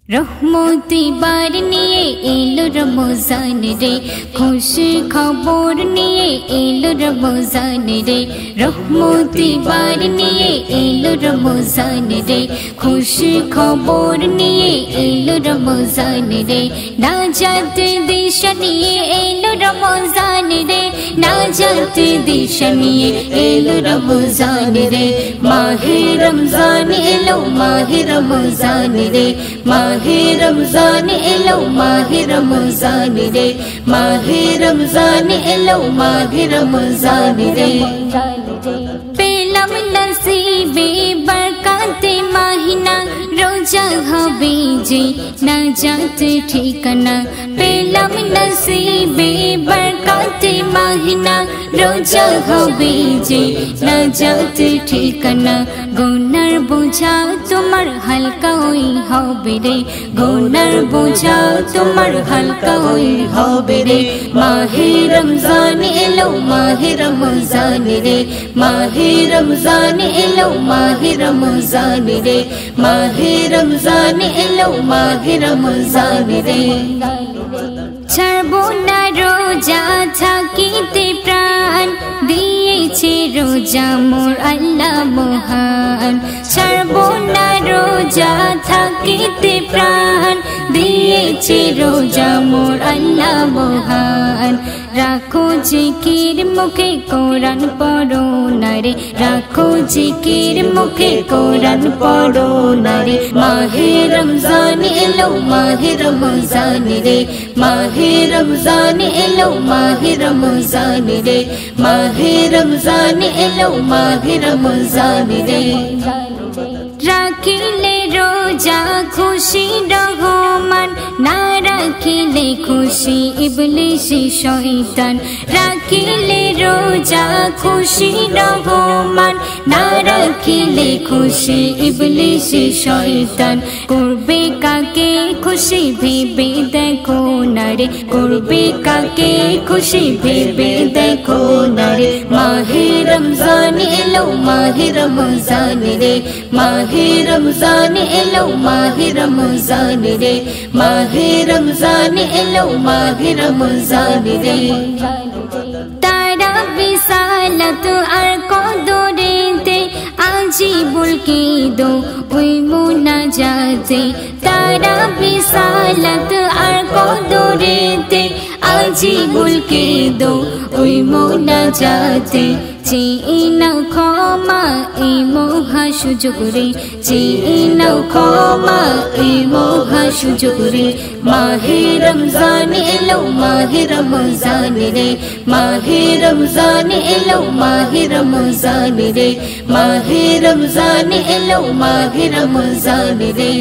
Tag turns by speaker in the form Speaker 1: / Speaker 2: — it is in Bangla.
Speaker 1: রহমতি বার নিয়ে এলো রমজান রে, খুশি খবর নিয়ে এলো রমজান রে। রহমতি বার নিয়ে এলো রমজান রে, খুশি খবর নিয়ে এলো রমজান রে। নাজাত দিশা নিয়ে এলো রমজান রে, নাজাত দিশা নিয়ে এলো রমজান রে। মাহে রমজান এলো, মাহে রমজান রে, माहे रमजान एलो माहे रमजान रे, माहे रमजान एलो माहे रमजान रे। पेलम नसीबे बरकते माहिना, रोजा हबे जे नाजात ठिकाना। पेलम नसीबे बरकते माहिना, रोजा हबे जे नाजात ठिकाना। गुनार बोझा तुम्हार हल्का होई हबे रे, गुनार बोझा तुम्हार हल्का होई हबे रे। माहे रमजान एलो माहे रमजान रे, माहे रमजान एलो माहे रमजान रे, माहे रमजान एलो माहे रमजान रे। ছাড়বো না রোজা থাকিতে প্রাণ, দিয়েছে রোজা মোর আল্লাহ মহান। ছাড়বো না রোজা থাকিতে প্রাণ, দিয়েছে রোজা মোর আল্লাহ মহান। রাখো জিকির মুখে কোরআন পড়ো না রে, রাখো জিকির মুখে কোরআন পড়ো না রে। মাহে রমজান এলো মাহে রমজান রে, মাহে রমজান এলো মাহে রমজান রে, মাহে রমজান এলো মাহে রমজান রে। রাখিলে রোজা খুশি রহমান, না রাখিলে খুশি ইবলিশ শয়তান। রাখিলে রোজা খুশি রহমান, না রাখিলে খুশি ইবলিশ শয়তান। করবে কাকে খুশি ভেবে দেখো না রে, করবে কাকে খুশি ভেবে দেখো না রে। মাহে রমজান এলো মাহে রমজান রে, माहे रमजान एलो माहे रमजान रे, माहे रमजान एलो माहे रमजान रे। तारा विशालत আর কদরেতে আজিবুল কি দো ওই মুনাজাতে। তারা বিশালত আর কদরেতে আজিবুল কি দো ওই মুনাজাতে। চেনাও ক্ষমা এই মহা সুযোগ রে, চেনাও ক্ষমা এই মহা সুযোগ রে। মাহে রমজান এলো মাহে রমজান রে, মাহে রমজান এলো মাহে রমজান রে, মাহে রমজান এলো মাহে রমজান রে।